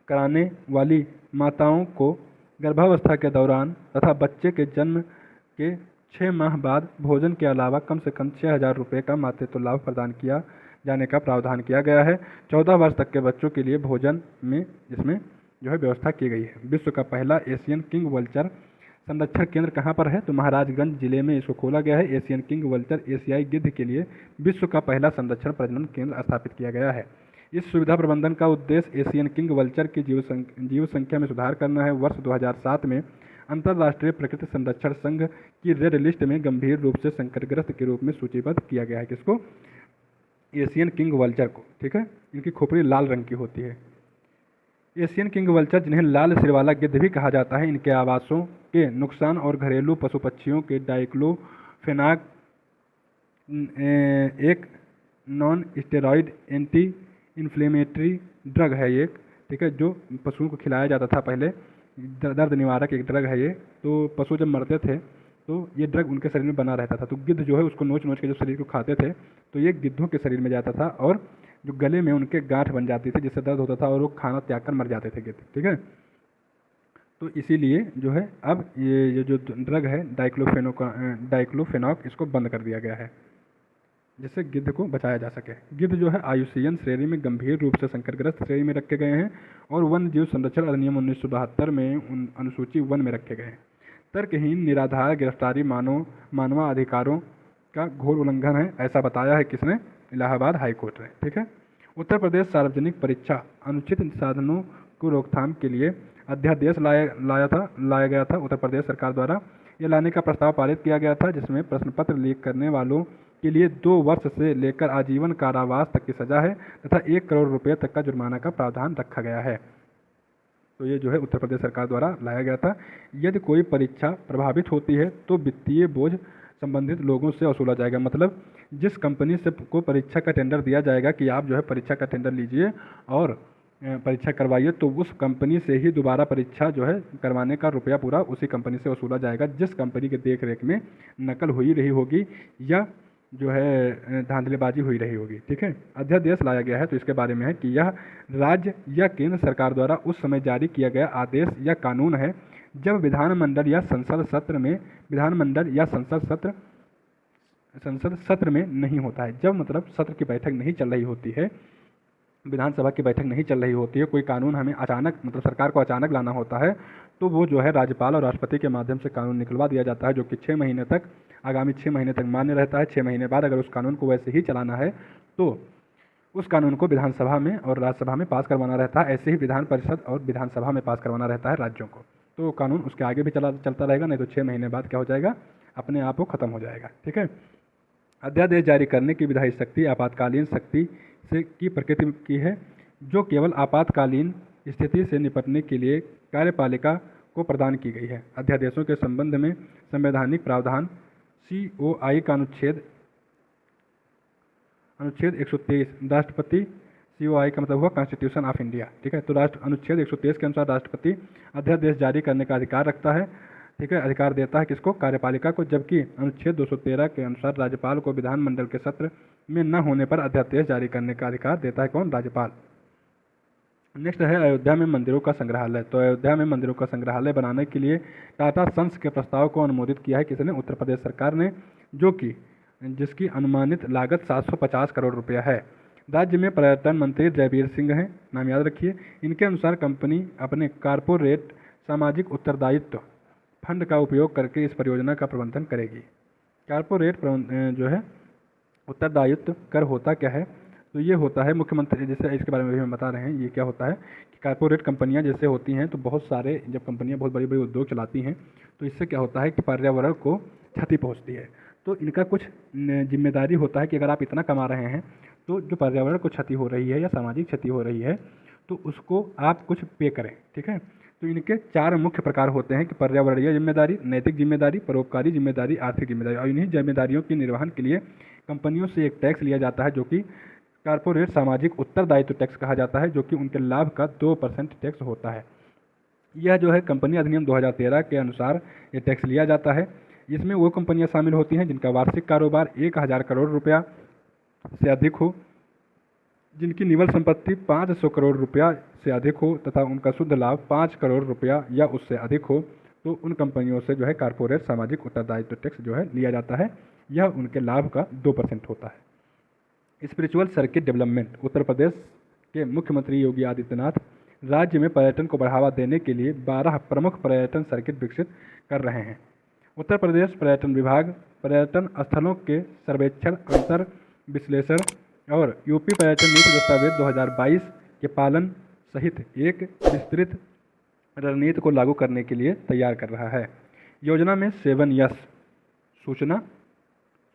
कराने वाली माताओं को गर्भावस्था के दौरान तथा बच्चे के जन्म के 6 माह बाद भोजन के अलावा कम से कम 6,000 रुपये का मातृत्व लाभ प्रदान किया जाने का प्रावधान किया गया है। 14 वर्ष तक के बच्चों के लिए भोजन में इसमें जो है व्यवस्था की गई है। विश्व का पहला एशियन किंग वल्चर संरक्षण केंद्र कहाँ पर है? तो महाराजगंज जिले में इसको खोला गया है। एशियन किंग वल्चर एशियाई गिद्ध के लिए विश्व का पहला संरक्षण प्रजनन केंद्र स्थापित किया गया है। इस सुविधा प्रबंधन का उद्देश्य एशियन किंग वल्चर की जीव संख्या में सुधार करना है। वर्ष 2007 में अंतर्राष्ट्रीय प्रकृति संरक्षण संघ की रेड लिस्ट में गंभीर रूप से संकटग्रस्त के रूप में सूचीबद्ध किया गया है। किसको? एशियन किंग वल्चर को। ठीक है, इनकी खोपड़ी लाल रंग की होती है। एशियन किंग वल्चर, जिन्हें लाल सिर वाला गिद्ध भी कहा जाता है, इनके आवासों के नुकसान और घरेलू पशु पक्षियों के डाइक्लोफेनाक एक non steroid anti inflammatory drug है एक। ठीक है, जो पशुओं को खिलाया जाता था पहले, दर्द निवारक एक ड्रग है ये। तो पशु जब मरते थे तो ये ड्रग उनके शरीर में बना रहता था। तो गिद्ध जो है उसको नोच नोच के जब शरीर को खाते थे तो ये गिद्धों के शरीर में जाता था और जो गले में उनके गांठ बन जाती थी, जिससे दर्द होता था और वो खाना त्याग कर मर जाते थे गिद्ध। ठीक है, तो इसीलिए जो है अब ये जो ड्रग है डाइक्लोफेनाक, इसको बंद कर दिया गया है जिससे गिद्ध को बचाया जा सके। गिद्ध जो है आयुसीएन श्रेणी में गंभीर रूप से संकटग्रस्त श्रेणी में रखे गए हैं और वन्य जीव संरक्षण अधिनियम 1972 में अनुसूची 1 में रखे गए हैं। तर्कहीन निराधार गिरफ्तारी मानवाधिकारों का घोर उल्लंघन है, ऐसा बताया है किसने? इलाहाबाद हाई कोर्ट ने। ठीक है, उत्तर प्रदेश सार्वजनिक परीक्षा अनुचित साधनों को रोकथाम के लिए अध्यादेश लाया गया था। उत्तर प्रदेश सरकार द्वारा ये लाने का प्रस्ताव पारित किया गया था, जिसमें प्रश्न पत्र लीक करने वालों के लिए 2 वर्ष से लेकर आजीवन कारावास तक की सजा है तथा 1 करोड़ रुपये तक का जुर्माना का प्रावधान रखा गया है। तो ये जो है उत्तर प्रदेश सरकार द्वारा लाया गया था। यदि कोई परीक्षा प्रभावित होती है तो वित्तीय बोझ संबंधित लोगों से वसूला जाएगा। मतलब जिस कंपनी से को परीक्षा का टेंडर दिया जाएगा कि आप जो है परीक्षा का टेंडर लीजिए और परीक्षा करवाइए, तो उस कंपनी से ही दोबारा परीक्षा जो है करवाने का रुपया पूरा उसी कंपनी से वसूला जाएगा, जिस कंपनी के देख रेख में नकल हुई रही होगी या जो है धांधलीबाजी हुई रही होगी। ठीक है, अध्यादेश लाया गया है तो इसके बारे में है कि यह राज्य या केंद्र सरकार द्वारा उस समय जारी किया गया आदेश या कानून है जब विधानमंडल या संसद सत्र में नहीं होता है। जब मतलब सत्र की बैठक नहीं चल रही होती है, विधानसभा की बैठक नहीं चल रही होती है, कोई कानून हमें अचानक मतलब सरकार को अचानक लाना होता है, तो वो जो है राज्यपाल और राष्ट्रपति के माध्यम से कानून निकलवा दिया जाता है, जो कि 6 महीने तक आगामी 6 महीने तक मान्य रहता है। 6 महीने बाद अगर उस कानून को वैसे ही चलाना है तो उस कानून को विधानसभा में और राज्यसभा में पास करवाना रहता है। ऐसे ही विधान परिषद और विधानसभा में पास करवाना रहता है राज्यों को। तो कानून उसके आगे भी चलता रहेगा, नहीं तो 6 महीने बाद क्या हो जाएगा? अपने आप वो खत्म हो जाएगा। ठीक है, अध्यादेश जारी करने की विधायी शक्ति आपातकालीन शक्ति से की प्रकृति की है, जो केवल आपातकालीन स्थिति से निपटने के लिए कार्यपालिका को प्रदान की गई है। अध्यादेशों के संबंध में संवैधानिक प्रावधान COI का अनुच्छेद 123 राष्ट्रपति, COI का मतलब हुआ कॉन्स्टिट्यूशन ऑफ इंडिया, ठीक है। तो अनुच्छेद 123 के अनुसार राष्ट्रपति अध्यादेश जारी करने का अधिकार रखता है, ठीक है, अधिकार देता है किसको, कार्यपालिका को, जबकि अनुच्छेद 213 के अनुसार राज्यपाल को विधानमंडल के सत्र में न होने पर अध्यादेश जारी करने का अधिकार देता है कौन, राज्यपाल। नेक्स्ट है अयोध्या में मंदिरों का संग्रहालय। तो अयोध्या में मंदिरों का संग्रहालय बनाने के लिए टाटा सन्स के प्रस्ताव को अनुमोदित किया है किसने, उत्तर प्रदेश सरकार ने, जो कि जिसकी अनुमानित लागत 750 करोड़ रुपया है। राज्य में पर्यटन मंत्री जयवीर सिंह हैं, नाम याद रखिए। इनके अनुसार कंपनी अपने कारपोरेट सामाजिक उत्तरदायित्व फंड का उपयोग करके इस परियोजना का प्रबंधन करेगी। कारपोरेट जो है उत्तरदायित्व कर होता क्या है, तो ये होता है मुख्यमंत्री, जैसे इसके बारे में भी हम बता रहे हैं, ये क्या होता है कि कारपोरेट कंपनियां जैसे होती हैं, तो बहुत सारे जब कंपनियां बहुत बड़ी बड़ी उद्योग चलाती हैं, तो इससे क्या होता है कि पर्यावरण को क्षति पहुंचती है। तो इनका कुछ जिम्मेदारी होता है कि अगर आप इतना कमा रहे हैं, तो जो पर्यावरण को क्षति हो रही है या सामाजिक क्षति हो रही है, तो उसको आप कुछ पे करें, ठीक है। तो इनके 4 मुख्य प्रकार होते हैं कि पर्यावरणीय जिम्मेदारी, नैतिक जिम्मेदारी, परोपकारी जिम्मेदारी, आर्थिक जिम्मेदारी। और इन्हीं जिम्मेदारियों के निर्वहन के लिए कंपनियों से एक टैक्स लिया जाता है, जो कि कारपोरेट सामाजिक उत्तरदायित्व टैक्स कहा जाता है, जो कि उनके लाभ का 2% टैक्स होता है। यह जो है कंपनी अधिनियम 2013 के अनुसार ये टैक्स लिया जाता है। इसमें वो कंपनियां शामिल होती हैं जिनका वार्षिक कारोबार 1000 करोड़ रुपया से अधिक हो, जिनकी निवल संपत्ति 500 करोड़ रुपया से अधिक हो तथा उनका शुद्ध लाभ 5 करोड़ रुपया या उससे अधिक हो, तो उन कंपनियों से जो है कारपोरेट सामाजिक उत्तरदायित्व टैक्स जो है लिया जाता है। यह उनके लाभ का 2% होता है। Spiritual circuit development. Uttar Pradesh के मुख्यमंत्री योगी आदित्यनाथ राज्य में पर्यटन को बढ़ावा देने के लिए 12 प्रमुख पर्यटन सर्किट विकसित कर रहे हैं। उत्तर प्रदेश पर्यटन विभाग पर्यटन स्थलों के सर्वेक्षण, अंतर विश्लेषण और यूपी पर्यटन नीति दस्तावेज 2022 के पालन सहित एक विस्तृत रणनीति को लागू करने के लिए तैयार कर रहा है। योजना में 7 यस सूचना,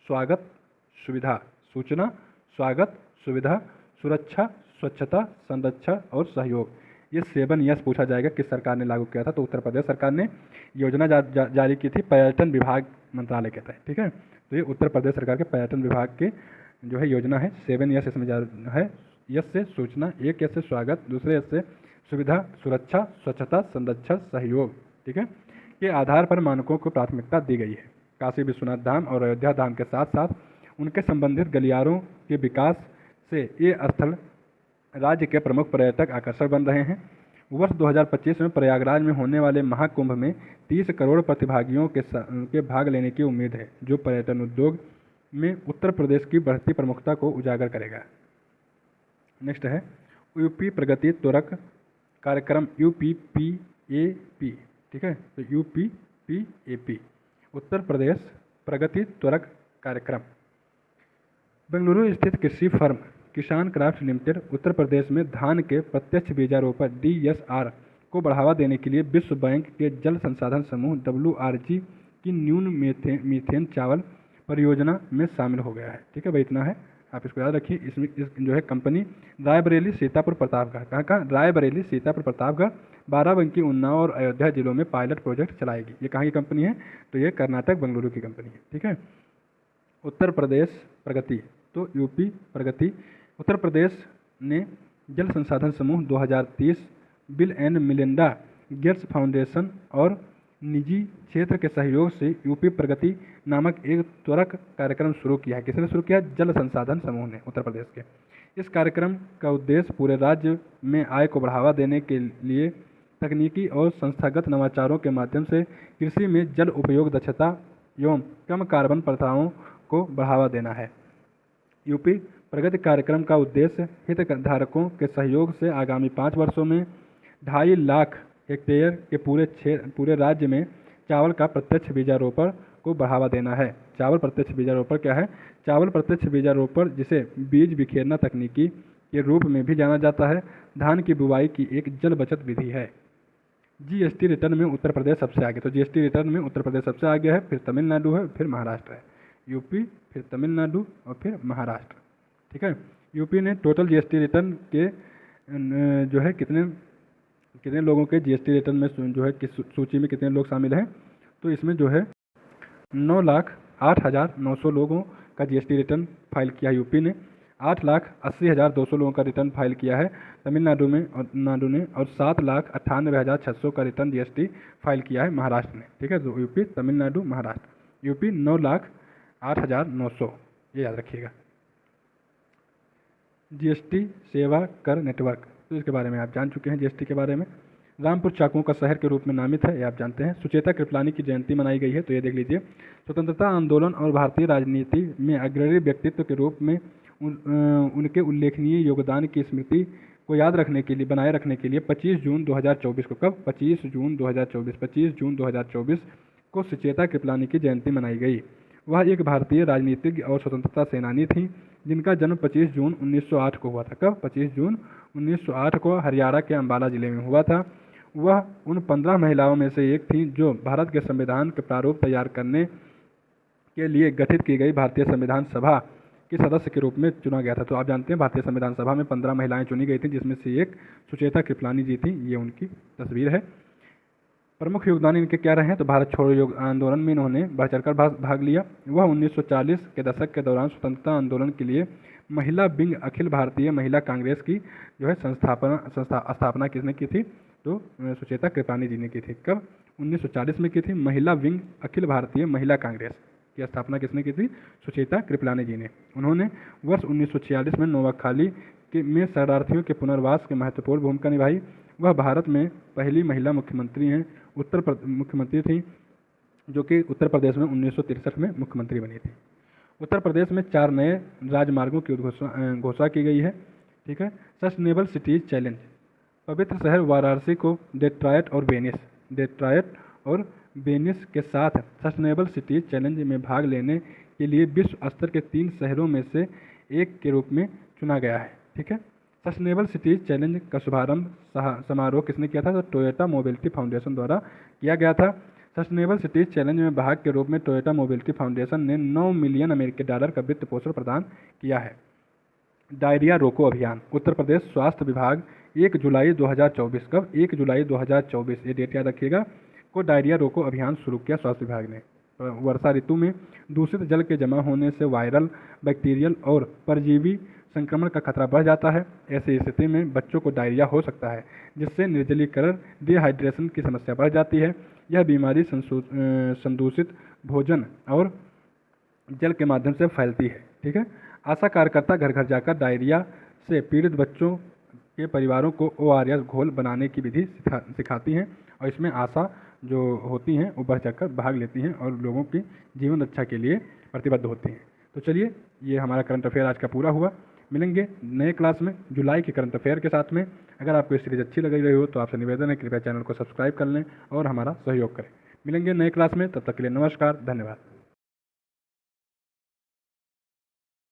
स्वागत, सुविधा, सूचना, स्वागत, सुविधा, सुरक्षा, स्वच्छता, संरक्षण और सहयोग, ये 7 यस पूछा जाएगा किस सरकार ने लागू किया था, तो उत्तर प्रदेश सरकार ने योजना जारी की थी पर्यटन विभाग मंत्रालय के तहत, ठीक है। तो ये उत्तर प्रदेश सरकार के पर्यटन विभाग के जो है योजना है। 7 यस इसमें है, यस से सूचना, 1 यस से स्वागत, दूसरे यस से सुविधा, सुरक्षा, स्वच्छता, संरक्षण, सहयोग, ठीक है, के आधार पर मानकों को प्राथमिकता दी गई है। काशी विश्वनाथ धाम और अयोध्या धाम के साथ साथ उनके संबंधित गलियारों के विकास से ये स्थल राज्य के प्रमुख पर्यटक आकर्षण बन रहे हैं। वर्ष 2025 में प्रयागराज में होने वाले महाकुंभ में 30 करोड़ प्रतिभागियों के भाग लेने की उम्मीद है, जो पर्यटन उद्योग में उत्तर प्रदेश की बढ़ती प्रमुखता को उजागर करेगा। नेक्स्ट है यूपी प्रगति त्वरक कार्यक्रम, UPPAP, ठीक है। तो UPPAP उत्तर प्रदेश प्रगति त्वरक कार्यक्रम। बेंगलुरु स्थित कृषि फर्म किसान क्राफ्ट लिमिटेड उत्तर प्रदेश में धान के प्रत्यक्ष बीजारोपण DSR को बढ़ावा देने के लिए विश्व बैंक के जल संसाधन समूह WRG की न्यून मीथेन चावल परियोजना में शामिल हो गया है, ठीक है भाई, इतना है, आप इसको याद रखिए। इसमें जो है कंपनी रायबरेली, सीतापुर, प्रतापगढ़, कहाँ रायबरेली, सीतापुर, प्रतापगढ़, बाराबंकी, उन्नाव और अयोध्या जिलों में पायलट प्रोजेक्ट चलाएगी। ये कहाँ की कंपनी है, तो ये कर्नाटक बेंगलुरु की कंपनी है, ठीक है। उत्तर प्रदेश प्रगति, तो यूपी प्रगति। उत्तर प्रदेश ने जल संसाधन समूह 2030 bill and Melinda Gates foundation और निजी क्षेत्र के सहयोग से यूपी प्रगति नामक एक त्वरक कार्यक्रम शुरू किया है। किसने शुरू किया, जल संसाधन समूह ने, उत्तर प्रदेश के। इस कार्यक्रम का उद्देश्य पूरे राज्य में आय को बढ़ावा देने के लिए तकनीकी और संस्थागत नवाचारों के माध्यम से कृषि में जल उपयोग दक्षता एवं कम कार्बन प्रथाओं को बढ़ावा देना है। यूपी प्रगति कार्यक्रम का उद्देश्य हितधारकों के सहयोग से आगामी 5 वर्षों में 2.5 लाख हेक्टेयर के पूरे राज्य में चावल का प्रत्यक्ष बीजारोपण को बढ़ावा देना है। चावल प्रत्यक्ष बीजारोपण क्या है, चावल प्रत्यक्ष बीजारोपण जिसे बीज बिखेरना तकनीकी के रूप में भी जाना जाता है, धान की बुवाई की एक जल बचत विधि है। GST रिटर्न में उत्तर प्रदेश सबसे आगे, तो GST रिटर्न में उत्तर प्रदेश सबसे आगे है, फिर तमिलनाडु है, फिर महाराष्ट्र है। यूपी, फिर तमिलनाडु और फिर महाराष्ट्र, ठीक है। यूपी ने टोटल जीएसटी रिटर्न के जो है कितने लोगों के जीएसटी रिटर्न में जो है किस सूची में कितने लोग शामिल हैं, तो इसमें जो है 9,08,900 लोगों का जीएसटी रिटर्न फाइल किया है यूपी ने। 8,80,200 लोगों का रिटर्न फाइल किया है तमिलनाडु ने, और 7,98,600 का रिटर्न जीएसटी फाइल किया है महाराष्ट्र ने। ठीक है, तो यूपी, तमिलनाडु, महाराष्ट्र। यूपी 9,08,900, ये याद रखिएगा। जीएसटी सेवा कर नेटवर्क, तो इसके बारे में आप जान चुके हैं। जीएसटी के बारे में रामपुर चाकुओं का शहर के रूप में नामित है, ये आप जानते हैं। सुचेता कृपलानी की जयंती मनाई गई है, तो ये देख लीजिए। स्वतंत्रता आंदोलन और भारतीय राजनीति में अग्रणी व्यक्तित्व के रूप में उनके उल्लेखनीय योगदान की स्मृति को याद रखने के लिए, बनाए रखने के लिए 25 जून 2024 को, कब 25 जून 2024 को सुचेता कृपलानी की जयंती मनाई गई। वह एक भारतीय राजनीतिज्ञ और स्वतंत्रता सेनानी थी जिनका जन्म 25 जून 1908 को हुआ था। कब 25 जून 1908 को हरियाणा के अंबाला जिले में हुआ था। वह उन 15 महिलाओं में से एक थी जो भारत के संविधान के प्रारूप तैयार करने के लिए गठित की गई भारतीय संविधान सभा की सदस्य के रूप में चुना गया था। तो आप जानते हैं भारतीय संविधान सभा में 15 महिलाएं चुनी गई थी, जिसमें से एक सुचेता कृपलानी जी थी। ये उनकी तस्वीर है। प्रमुख योगदान इनके क्या रहे हैं, तो भारत छोड़ो आंदोलन में इन्होंने बढ़ चढ़कर भाग लिया। वह 1940 के दशक के दौरान स्वतंत्रता आंदोलन के लिए महिला विंग अखिल भारतीय महिला कांग्रेस की जो है स्थापना किसने की थी, तो सुचेता कृपलानी जी ने की थी। कब 1940 में की थी। महिला विंग अखिल भारतीय महिला कांग्रेस की स्थापना किसने की थी, सुचेता कृपलानी जी ने। उन्होंने वर्ष 1946 में नोआखाली में शरणार्थियों के पुनर्वास की महत्वपूर्ण भूमिका निभाई। वह भारत में पहली महिला मुख्यमंत्री हैं, मुख्यमंत्री थी, जो कि उत्तर प्रदेश में 1963 में मुख्यमंत्री बनी थी। उत्तर प्रदेश में 4 नए राजमार्गों की घोषणा की गई है। ठीक है। सस्टेनेबल सिटीज चैलेंज, पवित्र शहर वाराणसी को डेट्रॉयट और वेनिस के साथ सस्टेनेबल सिटीज चैलेंज में भाग लेने के लिए विश्व स्तर के 3 शहरों में से एक के रूप में चुना गया है। ठीक है। सस्टेनेबल सिटीज चैलेंज का शुभारंभ समारोह किसने किया था, तो टोयोटा मोबिलिटी फाउंडेशन द्वारा किया गया था। सस्टेनेबल सिटीज चैलेंज में भाग के रूप में टोयोटा मोबिलिटी फाउंडेशन ने $9 मिलियन का वित्त पोषण प्रदान किया है। डायरिया रोको अभियान, उत्तर प्रदेश स्वास्थ्य विभाग 1 जुलाई 2024, कब 1 जुलाई 2024, ये डेट याद रखिएगा, को डायरिया रोको अभियान शुरू किया स्वास्थ्य विभाग ने। वर्षा ऋतु में दूषित जल के जमा होने से वायरल, बैक्टीरियल और परजीवी संक्रमण का खतरा बढ़ जाता है। ऐसी स्थिति में बच्चों को डायरिया हो सकता है, जिससे निर्जलीकरण, डिहाइड्रेशन की समस्या बढ़ जाती है। यह बीमारी संदूषित भोजन और जल के माध्यम से फैलती है। ठीक है। आशा कार्यकर्ता घर घर जाकर डायरिया से पीड़ित बच्चों के परिवारों को ORS घोल बनाने की विधि सिखाती हैं, और इसमें आशा जो होती हैं वो बढ़ चढ़कर भाग लेती हैं और लोगों की जीवन रक्षा के लिए प्रतिबद्ध होती हैं। तो चलिए, ये हमारा करंट अफेयर आज का पूरा हुआ। मिलेंगे नए क्लास में जुलाई के करंट अफेयर के साथ में। अगर आपको ये सीरीज अच्छी लग रही हो तो आपसे निवेदन है, कृपया चैनल को सब्सक्राइब कर लें और हमारा सहयोग करें। मिलेंगे नए क्लास में, तब तक के लिए नमस्कार, धन्यवाद।